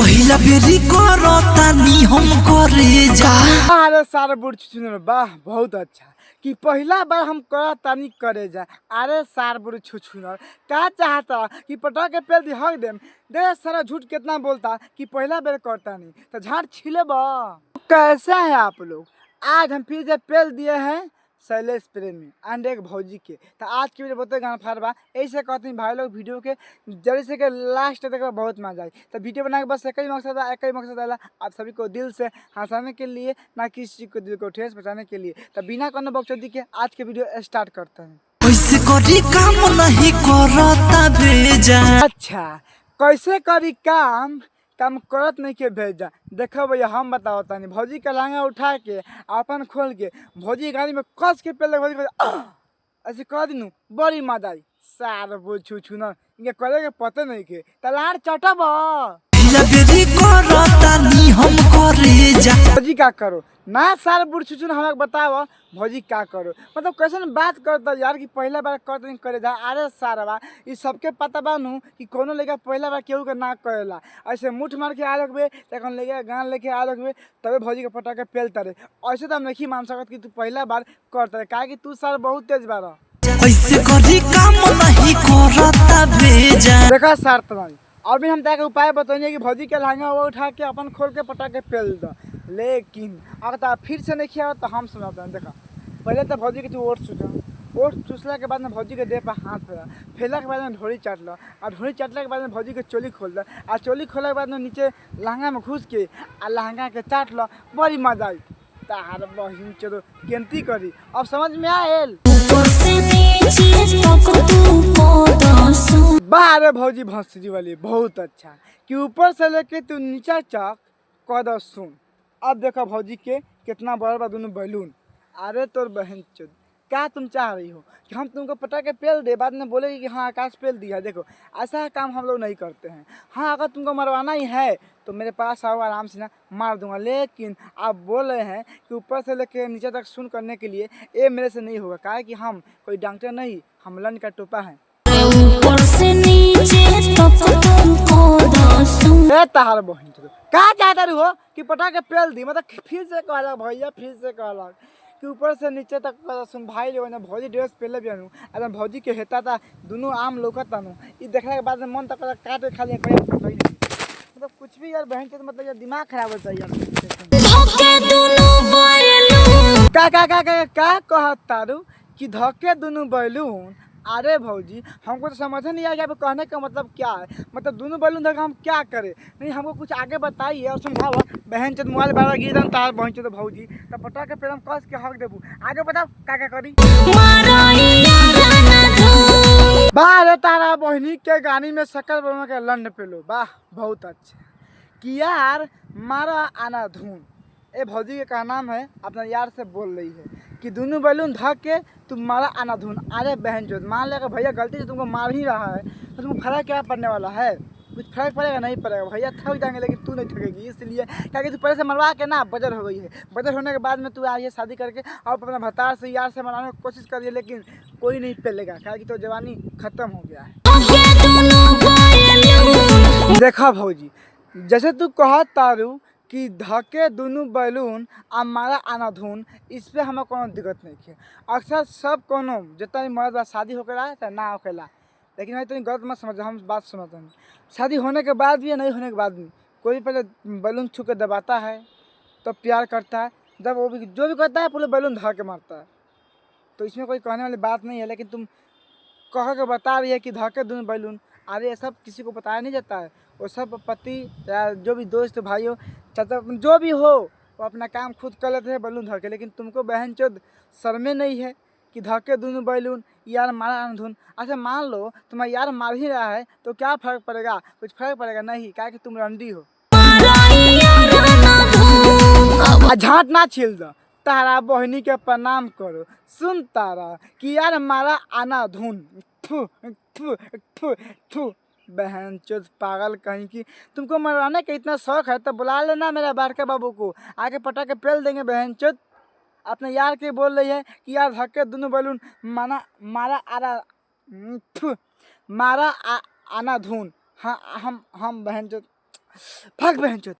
पहिला बेरी करतानी हम करे जा। अरे सारे बुढ़ छुछुनर वाह बहुत अच्छा कि पहला बार हम करतानी करे जा। अरे सार बुढ़ छुछुनर क्या चाहता कि पटा के पेल दी हक देम दे सारा झूठ कितना बोलता कि पहला बार करतानी तो झाड़ छिले बा। कैसा है आप लोग? आज हम फिर से पेल दिए हैं शैलेश प्रेमी एंड एक भौजी के। तो आज की वीडियो बहुत गाना फाड़बा ऐसे कहते हैं भाई लोग वीडियो के जल्दी से के लास्ट तक बहुत मजा आई। तो वीडियो बना के बस एक ही मकसद है आप सभी को दिल से हंसाने के लिए, ना किसी को दिल को ठेस पहुंचाने के लिए। तो बिना कोनो बकचोदी के आज के वीडियो स्टार्ट करते हैं। कैसे करी काम नहीं करता भेजा। अच्छा कैसे करी काम काम करत नहीं के भेजा। देखो भैया हम बताओ तानी भौजी का लहंगा उठा के अपन खोल के भौजी गाड़ी में कस के पहले भौजी ऐसे कह दिनू बड़ी मजा आई। सार वो छू ना इनके करे के पता नहीं के तलार चटब हम करे जा। भौजी का करो ना सार बुढ़ छुचुन हमें बताओ भौजी का करो मतलब कैसे बात करता यार कि पहला बार कर करे जा। अरे सारा ये सबके पता बानू कि कोनो लेके पहला बार केहू के ना करेला ऐसे मुठ मार के आ रखबे तखन लेके गान लेके आ रखबे तबे भौजी के पटा के पेल तरे। ऐसे तो हम नहीं मान सकत कि तू पहला बार करता काहे कि तू सार बहुत तेज बार। कैसे करी काम नहीं करता भेजा। देखा सार तुम्हारी अभी हम ताके उपाय बताइए कि भौजी के लहंगा वो उठा के अपन खोल के पटा के पेल दो। लेकिन अगर फिर से नहीं किया तो हम सुनाते हैं। देखा पहले तो भौजी के तू ओट चूसला के बाद में भौजी के देह पर हाथ फेला के बाद में ढोरी चाट लो और ढोरी चाटला के बाद में भौजी के चोली खोल दो और चोली खोलने के बाद में नीचे लहंगा में घुस के और लहंगा के चाट लो बड़ी मजा आई। तार बहिन चलो केंती करी अब समझ में आयल। बारे भौजी भंसरी वाली बहुत अच्छा कि ऊपर से लेके तू नीचा चक कद सुन। अब देखो भौजी के कितना बड़ा बड़ा दोनों बैलून। अरे तोर बहन चोद क्या तुम चाह रही हो कि हम तुमको पटा के पेल दे बाद में बोलेगी कि हाँ आकाश पेल दिया। देखो ऐसा काम हम लोग नहीं करते हैं। हाँ अगर तुमको मरवाना ही है तो मेरे पास आओ आराम से ना मार दूंगा। लेकिन आप बोल रहे हैं कि ऊपर से लेकर नीचे तक सुन करने के लिए ये मेरे से नहीं होगा काहे कि हम कोई डॉक्टर नहीं हम लन का टोपा है। तार बहन क्या चाहता रही हो कि पटा के पेल दी मतलब फिर से कहला भैया फिर से कहला कि ऊपर से नीचे तक सुन भाई लोग भौजी ड्रेस पहले भी आनू अगर भौजी के हेता था दोनों आम लोकत आनू ये देखने के बाद में मन तक काटे खाली मतलब कुछ भी यार बहन के मतलब यार दिमाग खराब होता है यार। क्या कहता रू कि धक्के दोनों बैलून। अरे भौजी हमको तो समझ नहीं आया कि कहने का मतलब क्या है। मतलब दोनों बैलून धक्का हम क्या करें नहीं हमको कुछ आगे बताइए और समझाओ। बहन चंद मोबाइल बार गिर तार बहन चंद भौजी तो पटा के पेड़ कस के हक देबू आगे बताओ क्या करी। बारे तारा बहनी के गानी में शकल बना के लंड पे लो वाह बहुत अच्छा कि यार मारा आना धून। ए भौजी के का नाम है अपना यार से बोल रही है कि दोनों बैलून धक के तुम मारा आना धुन। अरे बहन चोद मान लिया भैया गलती से तुमको मार ही रहा है तो तुमको फर्क क्या पड़ने वाला है? कुछ फर्क पड़ेगा नहीं पड़ेगा भैया थक जाएंगे लेकिन तू नहीं थकेगी इसलिए क्या कि तू पहले से मरवा के ना बजर हो गई है। बजर होने के बाद में तू आई है शादी करके अब अपना भतार से यार से मनाने की कोशिश करिए लेकिन कोई नहीं पेलेगा क्या कि तो जवानी खत्म हो गया है। देखा भौजी जैसे तू कह तारू कि धके दोनों बैलून आ मारा आना धुन इस पर हमें कोनो दिक्कत नहीं है। अक्सर सब कोनो जितना भी मर्द बा शादी होकर आए चाहे ना होकेला लेकिन मैं तो गलत मत समझ हम बात सुनाते हैं। शादी होने के बाद भी या नहीं होने के बाद भी कोई भी पहले बैलून छू के दबाता है तो प्यार करता है जब वो भी जो भी करता है पूरे बैलून धर के मारता है तो इसमें कोई कहने वाली बात नहीं है। लेकिन तुम कह के बता रही है कि धके दोनों बैलून। अरे ये सब किसी को बताया नहीं जाता है। वो सब पति या जो भी दोस्त भाई हो चाचा जो भी हो वो अपना काम खुद कर लेते हैं बैलून धर के। लेकिन तुमको बहन चोद शर्मे नहीं है कि धके दोनों बैलून यार मारा धुन। अच्छा मान लो तुम्हारा यार मार ही रहा है तो क्या फ़र्क पड़ेगा? कुछ फर्क पड़ेगा नहीं क्या कि तुम रंडी हो। झाट ना छिल दो तारा बहनी के प्रणाम करो सुन तारा कि यार मारा आना धुन। थू थू थू थू बहन चोद पागल कहीं की तुमको मरवाने का इतना शौक है तो बुला लेना मेरा बारका बाबू को आके पटा के पेल देंगे। बहन चोद अपने यार के बोल रही है कि यार धक्के दोनों बैलून मारा आना धुन। हाँ हम बहन चोद भाग बहन चोद।